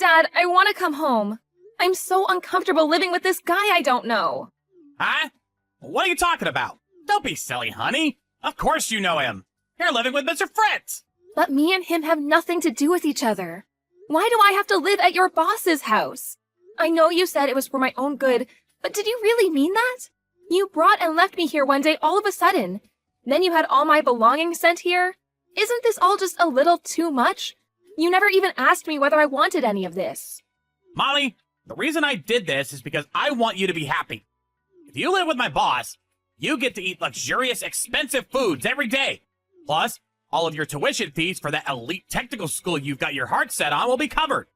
Dad, I want to come home. I'm so uncomfortable living with this guy I don't know. Huh? What are you talking about? Don't be silly, honey. Of course you know him. You're living with Mr. Fritz. But me and him have nothing to do with each other. Why do I have to live at your boss's house? I know you said it was for my own good, but did you really mean that? You brought and left me here one day all of a sudden. Then you had all my belongings sent here. Isn't this all just a little too much? You never even asked me whether I wanted any of this. Molly, the reason I did this is because I want you to be happy. If you live with my boss, you get to eat luxurious, expensive foods every day. Plus, all of your tuition fees for that elite technical school you've got your heart set on will be covered.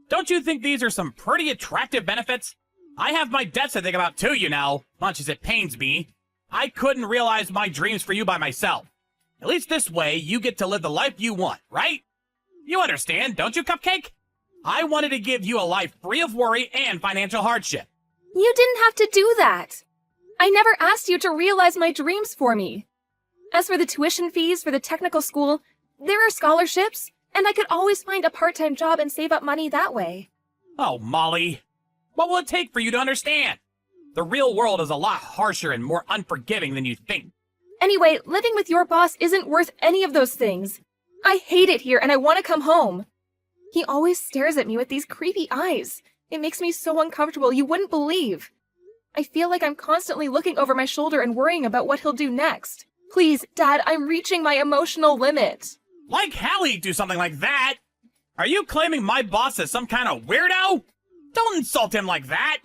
Don't you think these are some pretty attractive benefits? I have my debts to think about too, you know, much as it pains me. I couldn't realize my dreams for you by myself. At least this way, you get to live the life you want, right? You understand, don't you, Cupcake? I wanted to give you a life free of worry and financial hardship. You didn't have to do that. I never asked you to realize my dreams for me. As for the tuition fees for the technical school, there are scholarships, and I could always find a part-time job and save up money that way. Oh, Molly. What will it take for you to understand? The real world is a lot harsher and more unforgiving than you think. Anyway, living with your boss isn't worth any of those things. I hate it here and I want to come home. He always stares at me with these creepy eyes. It makes me so uncomfortable you wouldn't believe. I feel like I'm constantly looking over my shoulder and worrying about what he'll do next. Please, Dad, I'm reaching my emotional limit. Like hell he'd do something like that. Are you claiming my boss is some kind of weirdo? Don't insult him like that.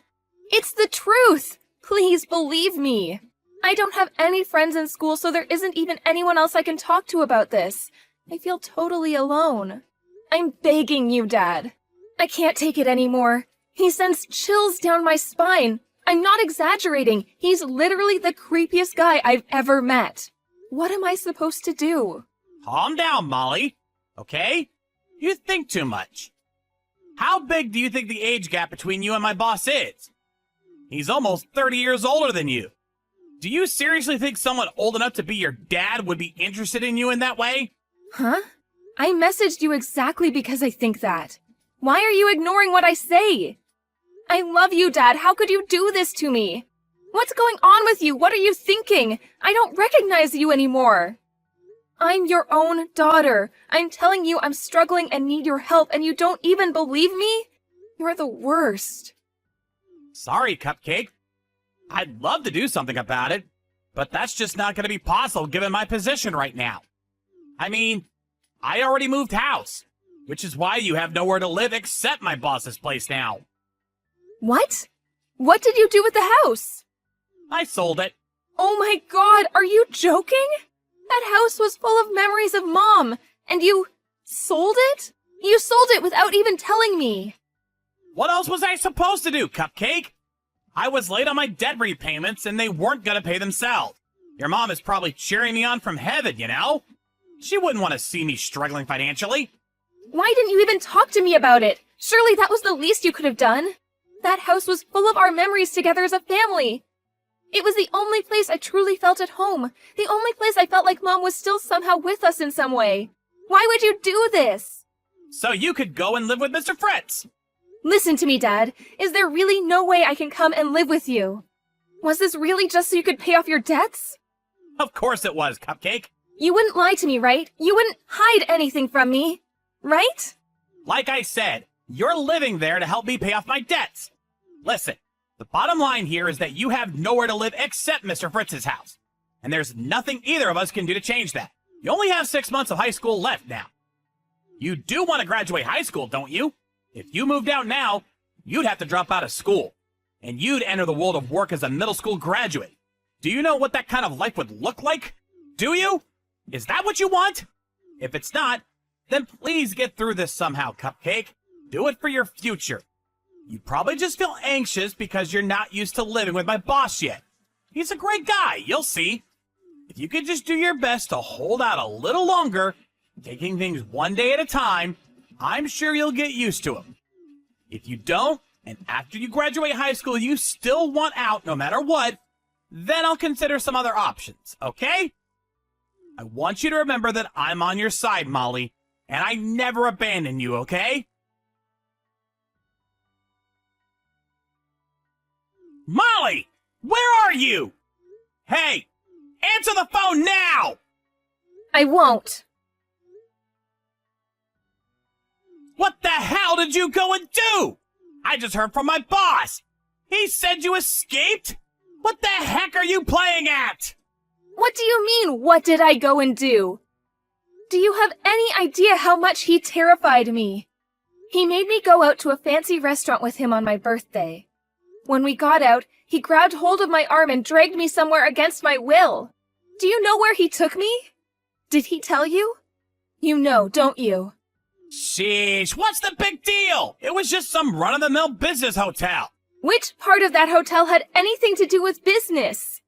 It's the truth. Please believe me. I don't have any friends in school, so there isn't even anyone else I can talk to about this. I feel totally alone. I'm begging you, Dad. I can't take it anymore. He sends chills down my spine. I'm not exaggerating. He's literally the creepiest guy I've ever met. What am I supposed to do? Calm down, Molly. Okay? You think too much. How big do you think the age gap between you and my boss is? He's almost 30 years older than you. Do you seriously think someone old enough to be your dad would be interested in you in that way? Huh? I messaged you exactly because I think that. Why are you ignoring what I say? I love you, Dad. How could you do this to me? What's going on with you? What are you thinking? I don't recognize you anymore. I'm your own daughter. I'm telling you I'm struggling and need your help, and you don't even believe me? You're the worst. Sorry, Cupcake. I'd love to do something about it, but that's just not going to be possible given my position right now. I mean, I already moved house, which is why you have nowhere to live except my boss's place now. What? What did you do with the house? I sold it. Oh my God, are you joking? That house was full of memories of Mom, and you sold it? You sold it without even telling me. What else was I supposed to do, Cupcake? I was late on my debt repayments, and they weren't going to pay themselves. Your mom is probably cheering me on from heaven, you know? She wouldn't want to see me struggling financially. Why didn't you even talk to me about it? Surely that was the least you could have done. That house was full of our memories together as a family. It was the only place I truly felt at home. The only place I felt like Mom was still somehow with us in some way. Why would you do this? So you could go and live with Mr. Fritz. Listen to me, Dad. Is there really no way I can come and live with you? Was this really just so you could pay off your debts? Of course it was, Cupcake. You wouldn't lie to me, right? You wouldn't hide anything from me, right? Like I said, you're living there to help me pay off my debts. Listen, the bottom line here is that you have nowhere to live except Mr. Fritz's house. And there's nothing either of us can do to change that. You only have 6 months of high school left now. You do want to graduate high school, don't you? If you moved out now, you'd have to drop out of school. And you'd enter the world of work as a middle school graduate. Do you know what that kind of life would look like? Do you? Is that what you want? If it's not, then please get through this somehow, Cupcake. Do it for your future. You probably just feel anxious because you're not used to living with my boss yet. He's a great guy, you'll see. If you could just do your best to hold out a little longer, taking things one day at a time, I'm sure you'll get used to him. If you don't, and after you graduate high school you still want out no matter what, then I'll consider some other options, okay? I want you to remember that I'm on your side, Molly, and I never abandon you, okay? Molly! Where are you? Hey! Answer the phone now! I won't. What the hell did you go and do? I just heard from my boss. He said you escaped? What the heck are you playing at? What do you mean, what did I go and do? Do you have any idea how much he terrified me? He made me go out to a fancy restaurant with him on my birthday. When we got out, he grabbed hold of my arm and dragged me somewhere against my will. Do you know where he took me? Did he tell you? You know, don't you? Sheesh, what's the big deal? It was just some run-of-the-mill business hotel. Which part of that hotel had anything to do with business?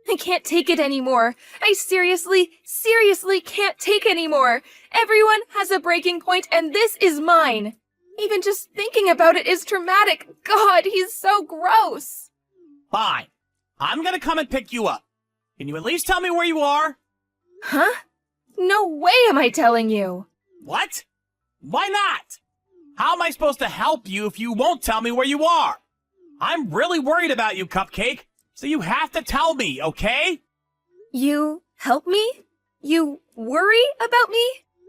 I can't take it anymore. I seriously can't take anymore. Everyone has a breaking point, and this is mine. Even just thinking about it is traumatic. God, he's so gross. Fine. I'm gonna come and pick you up. Can you at least tell me where you are? Huh? No way am I telling you. What? Why not? How am I supposed to help you if you won't tell me where you are? I'm really worried about you, Cupcake, so you have to tell me, okay? You help me? You worry about me?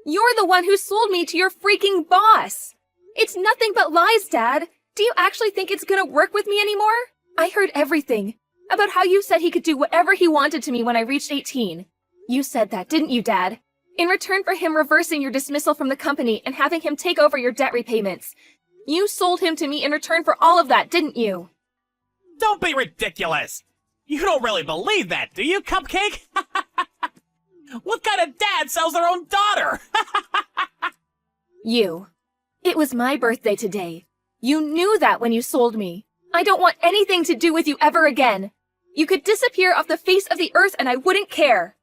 You're the one who sold me to your freaking boss. It's nothing but lies, Dad. Do you actually think it's gonna work with me anymore? I heard everything about how you said he could do whatever he wanted to me when I reached 18. You said that, didn't you, Dad? In return for him reversing your dismissal from the company and having him take over your debt repayments. You sold him to me in return for all of that, didn't you? Don't be ridiculous. You don't really believe that, do you, Cupcake? What kind of dad sells their own daughter? You. It was my birthday today. You knew that when you sold me. I don't want anything to do with you ever again. You could disappear off the face of the earth and I wouldn't care.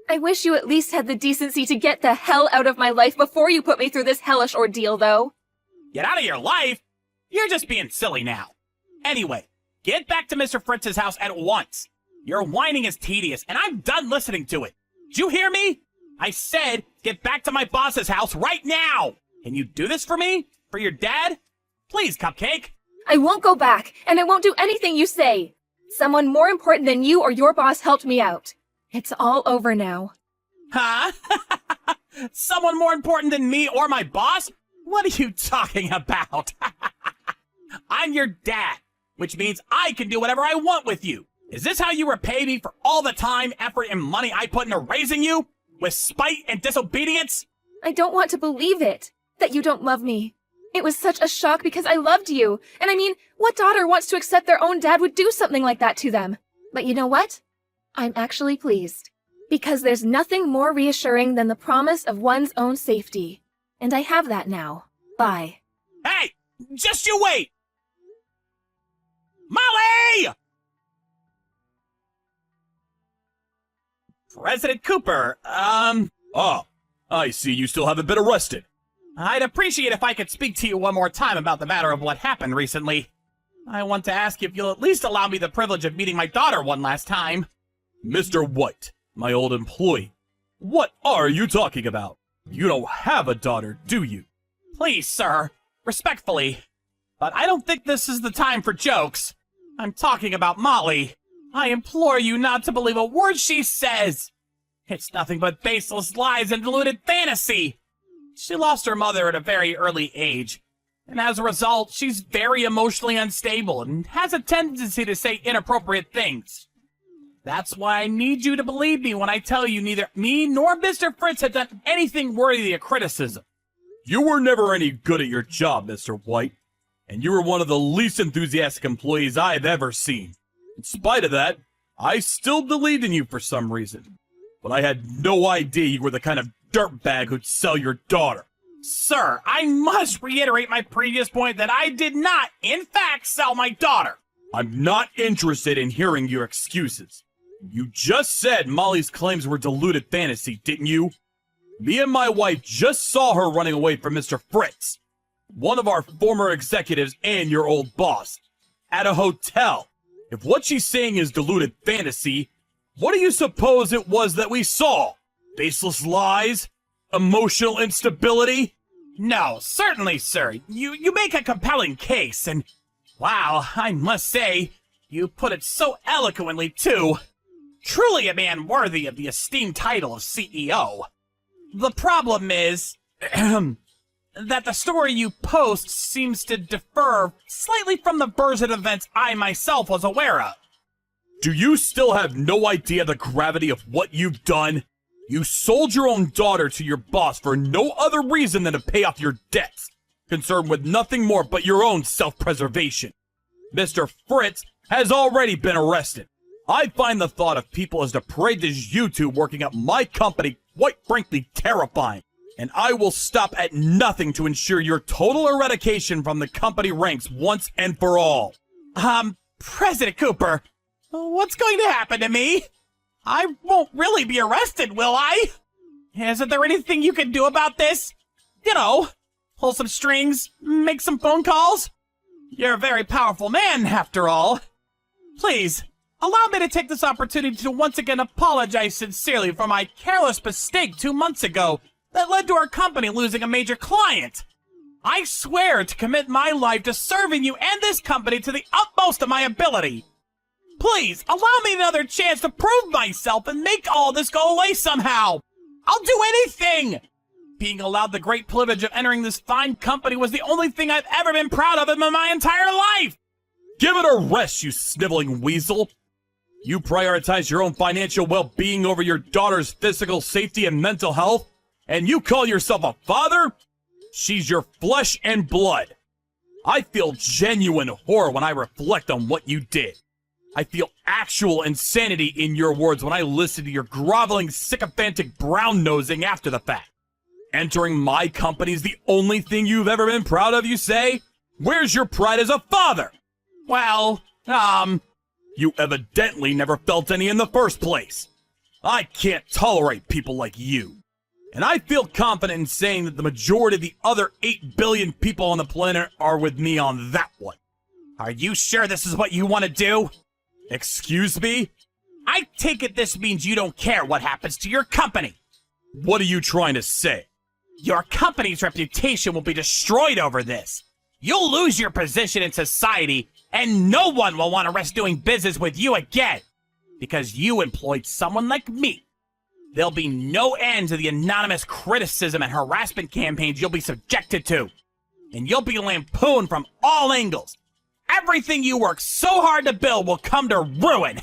I wish you at least had the decency to get the hell out of my life before you put me through this hellish ordeal, though. Get out of your life? You're just being silly now. Anyway, get back to Mr. Fritz's house at once. Your whining is tedious, and I'm done listening to it. Did you hear me? I said get back to my boss's house right now. Can you do this for me? For your dad? Please, Cupcake. I won't go back, and I won't do anything you say. Someone more important than you or your boss helped me out. It's all over now. Huh? Someone more important than me or my boss? What are you talking about? I'm your dad, which means I can do whatever I want with you. Is this how you repay me for all the time, effort, and money I put into raising you? With spite and disobedience? I don't want to believe it, that you don't love me. It was such a shock because I loved you. And I mean, what daughter wants to accept their own dad would do something like that to them? But you know what? I'm actually pleased. Because there's nothing more reassuring than the promise of one's own safety. And I have that now. Bye. Hey! Just you wait! Molly! President Cooper, Oh, I see you still haven't been arrested. I'd appreciate if I could speak to you one more time about the matter of what happened recently. I want to ask if you'll at least allow me the privilege of meeting my daughter one last time. Mr. White, my old employee, what are you talking about? You don't have a daughter, do you? Please, sir, respectfully, but I don't think this is the time for jokes. I'm talking about Molly. I implore you not to believe a word she says. It's nothing but baseless lies and deluded fantasy. She lost her mother at a very early age, and as a result, she's very emotionally unstable and has a tendency to say inappropriate things. That's why I need you to believe me when I tell you neither me nor Mr. Fritz have done anything worthy of criticism. You were never any good at your job, Mr. White, and you were one of the least enthusiastic employees I've ever seen. In spite of that, I still believed in you for some reason. But I had no idea you were the kind of dirtbag who'd sell your daughter. Sir, I must reiterate my previous point that I did not, in fact, sell my daughter. I'm not interested in hearing your excuses. You just said Molly's claims were deluded fantasy, didn't you? Me and my wife just saw her running away from Mr. Fritz, one of our former executives and your old boss, at a hotel. If what she's saying is deluded fantasy, what do you suppose it was that we saw? Baseless lies? Emotional instability? No, certainly, sir. You make a compelling case, and wow, I must say, You put it so eloquently, too. Truly a man worthy of the esteemed title of CEO. The problem is that the story you post seems to differ slightly from the version of events I myself was aware of. Do you still have no idea the gravity of what you've done? You sold your own daughter to your boss for no other reason than to pay off your debts, concerned with nothing more but your own self-preservation. Mr. Fritz has already been arrested. I find the thought of people as depraved as you two working at my company quite frankly terrifying, and I will stop at nothing to ensure your total eradication from the company ranks once and for all. President Cooper, what's going to happen to me? I won't really be arrested, will I? Isn't there anything you can do about this? You know, pull some strings, make some phone calls? You're a very powerful man, after all. Please, allow me to take this opportunity to once again apologize sincerely for my careless mistake 2 months ago that led to our company losing a major client. I swear to commit my life to serving you and this company to the utmost of my ability. Please, allow me another chance to prove myself and make all this go away somehow. I'll do anything! Being allowed the great privilege of entering this fine company was the only thing I've ever been proud of in my entire life! Give it a rest, you sniveling weasel! You prioritize your own financial well-being over your daughter's physical safety and mental health, and you call yourself a father? She's your flesh and blood. I feel genuine horror when I reflect on what you did. I feel actual insanity in your words when I listen to your groveling, sycophantic brown-nosing after the fact. Entering my company's the only thing you've ever been proud of, you say? Where's your pride as a father? Well, You evidently never felt any in the first place. I can't tolerate people like you. And I feel confident in saying that the majority of the other 8 billion people on the planet are with me on that one. Are you sure this is what you want to do? Excuse me? I take it this means you don't care what happens to your company. What are you trying to say? Your company's reputation will be destroyed over this. You'll lose your position in society, and no one will want to risk doing business with you again. Because you employed someone like me. There'll be no end to the anonymous criticism and harassment campaigns you'll be subjected to. And you'll be lampooned from all angles. Everything you worked so hard to build will come to ruin.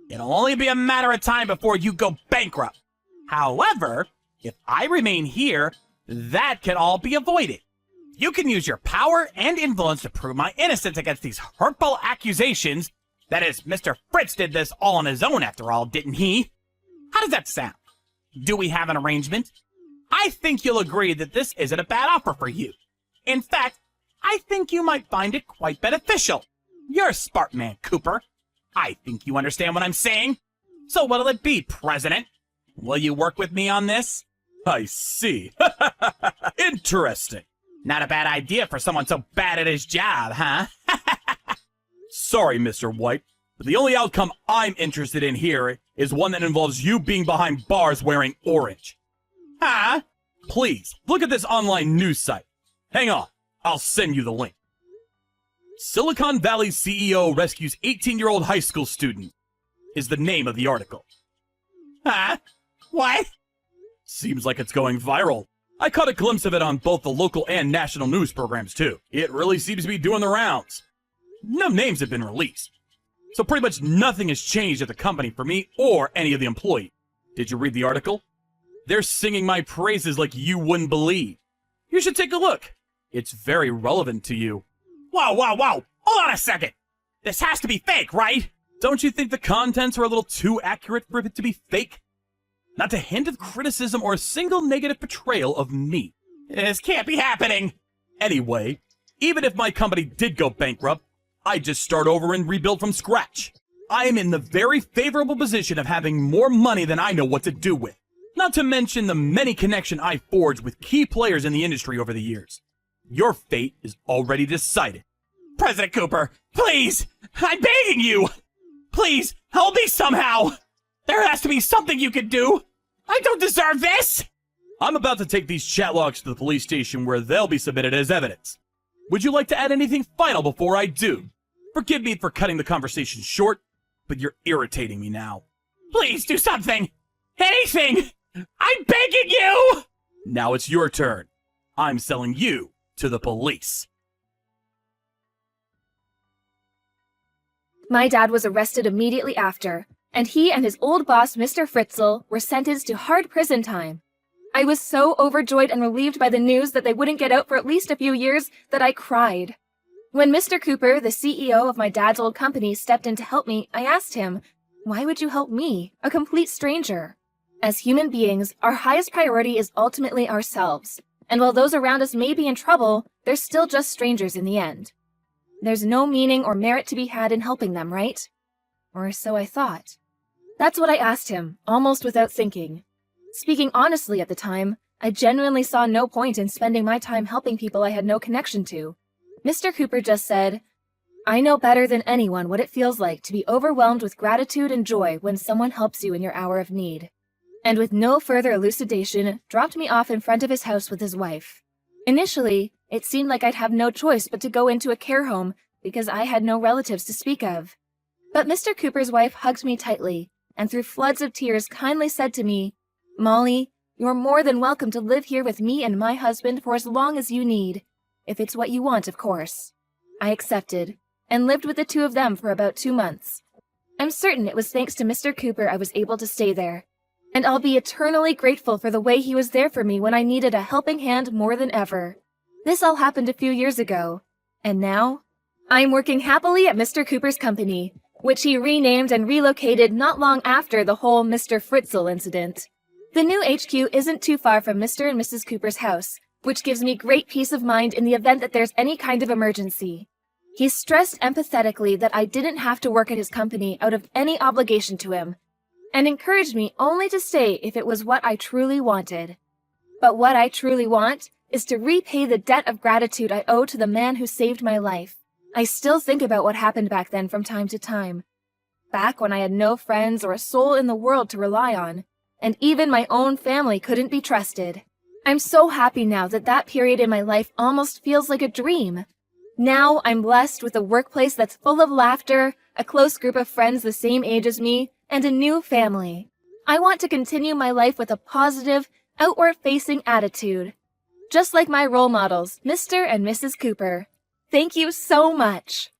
It'll only be a matter of time before you go bankrupt. However, if I remain here, that can all be avoided. You can use your power and influence to prove my innocence against these hurtful accusations. That is, Mr. Fritz did this all on his own after all, didn't he? How does that sound? Do we have an arrangement? I think you'll agree that this isn't a bad offer for you. In fact, I think you might find it quite beneficial. You're a smart man, Cooper. I think you understand what I'm saying. So what'll it be, President? Will you work with me on this? I see. Interesting. Not a bad idea for someone so bad at his job, huh? Sorry, Mr. White, but the only outcome I'm interested in here is one that involves you being behind bars wearing orange. Huh? Please, look at this online news site. Hang on, I'll send you the link. Silicon Valley CEO rescues 18-year-old high school student is the name of the article. Huh? What? Seems like it's going viral. I caught a glimpse of it on both the local and national news programs too. It really seems to be doing the rounds. No names have been released. So pretty much nothing has changed at the company for me or any of the employees. Did you read the article? They're singing my praises like you wouldn't believe. You should take a look. It's very relevant to you. Whoa, whoa, whoa! Hold on a second! This has to be fake, right? Don't you think the contents are a little too accurate for it to be fake? Not a hint of criticism or a single negative portrayal of me. This can't be happening! Anyway, even if my company did go bankrupt, I'd just start over and rebuild from scratch. I am in the very favorable position of having more money than I know what to do with. Not to mention the many connections I forged with key players in the industry over the years. Your fate is already decided. President Cooper, please! I'm begging you! Please, help me somehow! There has to be something you can do! I don't deserve this! I'm about to take these chat logs to the police station where they'll be submitted as evidence. Would you like to add anything final before I do? Forgive me for cutting the conversation short, but you're irritating me now. Please do something! Anything! I'm begging you! Now it's your turn. I'm selling you to the police. My dad was arrested immediately after, and he and his old boss, Mr. Fritzl, were sentenced to hard prison time. I was so overjoyed and relieved by the news that they wouldn't get out for at least a few years that I cried. When Mr. Cooper, the CEO of my dad's old company, stepped in to help me, I asked him, "Why would you help me, a complete stranger?" As human beings, our highest priority is ultimately ourselves, and while those around us may be in trouble, they're still just strangers in the end. There's no meaning or merit to be had in helping them, right? Or so I thought. That's what I asked him, almost without thinking. Speaking honestly at the time, I genuinely saw no point in spending my time helping people I had no connection to. Mr. Cooper just said, "I know better than anyone what it feels like to be overwhelmed with gratitude and joy when someone helps you in your hour of need." And with no further elucidation, dropped me off in front of his house with his wife. Initially, it seemed like I'd have no choice but to go into a care home because I had no relatives to speak of. But Mr. Cooper's wife hugged me tightly, and through floods of tears kindly said to me, "Molly, you're more than welcome to live here with me and my husband for as long as you need. If it's what you want, of course." I accepted, and lived with the two of them for about 2 months. I'm certain it was thanks to Mr. Cooper I was able to stay there, and I'll be eternally grateful for the way he was there for me when I needed a helping hand more than ever. This all happened a few years ago, and now I'm working happily at Mr. Cooper's company, which he renamed and relocated not long after the whole Mr. Fritzl incident. The new HQ isn't too far from Mr. and Mrs. Cooper's house, which gives me great peace of mind in the event that there's any kind of emergency. He stressed empathetically that I didn't have to work at his company out of any obligation to him, and encouraged me only to stay if it was what I truly wanted. But what I truly want is to repay the debt of gratitude I owe to the man who saved my life. I still think about what happened back then from time to time. Back when I had no friends or a soul in the world to rely on, and even my own family couldn't be trusted. I'm so happy now that that period in my life almost feels like a dream. Now I'm blessed with a workplace that's full of laughter, a close group of friends the same age as me, and a new family. I want to continue my life with a positive, outward-facing attitude. Just like my role models, Mr. and Mrs. Cooper. Thank you so much.